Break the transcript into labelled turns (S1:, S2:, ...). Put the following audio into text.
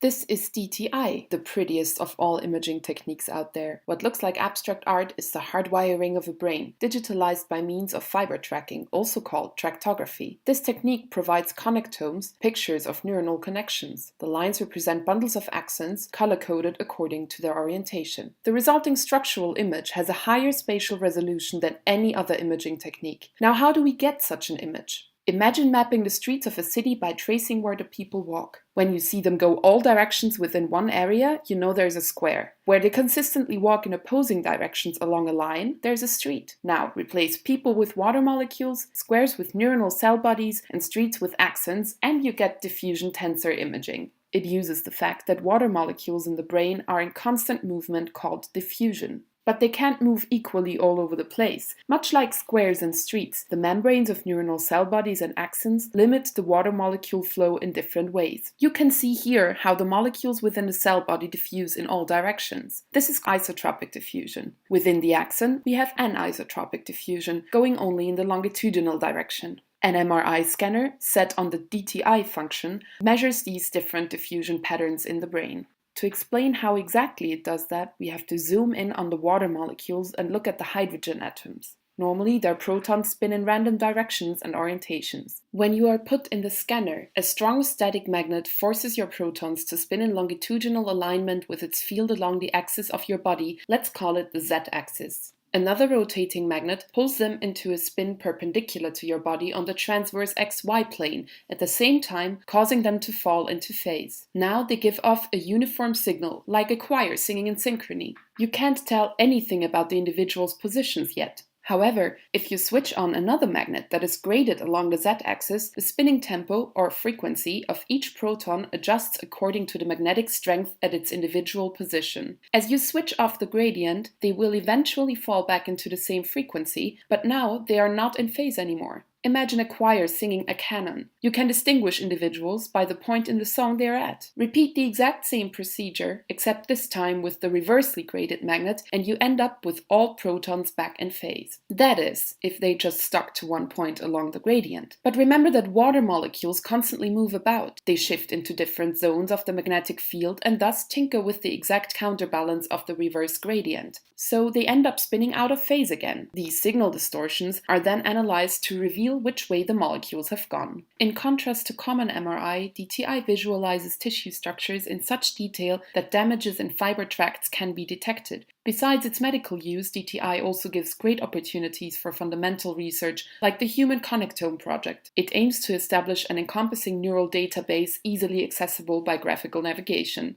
S1: This is DTI, the prettiest of all imaging techniques out there. What looks like abstract art is the hardwiring of a brain, digitalized by means of fiber tracking, also called tractography. This technique provides connectomes, pictures of neuronal connections. The lines represent bundles of axons, color-coded according to their orientation. The resulting structural image has a higher spatial resolution than any other imaging technique. Now, how do we get such an image? Imagine mapping the streets of a city by tracing where the people walk. When you see them go all directions within one area, you know there's a square. Where they consistently walk in opposing directions along a line, there's a street. Now, replace people with water molecules, squares with neuronal cell bodies, and streets with axons, and you get diffusion tensor imaging. It uses the fact that water molecules in the brain are in constant movement called diffusion. But they can't move equally all over the place. Much like squares and streets, the membranes of neuronal cell bodies and axons limit the water molecule flow in different ways. You can see here how the molecules within the cell body diffuse in all directions. This is isotropic diffusion. Within the axon, we have anisotropic diffusion, going only in the longitudinal direction. An MRI scanner, set on the DTI function, measures these different diffusion patterns in the brain. To explain how exactly it does that, we have to zoom in on the water molecules and look at the hydrogen atoms. Normally, their protons spin in random directions and orientations. When you are put in the scanner, a strong static magnet forces your protons to spin in longitudinal alignment with its field along the axis of your body. Let's call it the z-axis. Another rotating magnet pulls them into a spin perpendicular to your body on the transverse xy plane, at the same time causing them to fall into phase. Now they give off a uniform signal, like a choir singing in synchrony. You can't tell anything about the individual's positions yet. However, if you switch on another magnet that is graded along the z-axis, the spinning tempo or frequency of each proton adjusts according to the magnetic strength at its individual position. As you switch off the gradient, they will eventually fall back into the same frequency, but now they are not in phase anymore. Imagine a choir singing a canon. You can distinguish individuals by the point in the song they are at. Repeat the exact same procedure, except this time with the reversely graded magnet, and you end up with all protons back in phase. That is, if they just stuck to one point along the gradient. But remember that water molecules constantly move about. They shift into different zones of the magnetic field and thus tinker with the exact counterbalance of the reverse gradient. So they end up spinning out of phase again. These signal distortions are then analyzed to reveal which way the molecules have gone. In contrast to common MRI, DTI visualizes tissue structures in such detail that damages in fiber tracts can be detected. Besides its medical use, DTI also gives great opportunities for fundamental research, like the Human Connectome project. It aims to establish an encompassing neural database easily accessible by graphical navigation.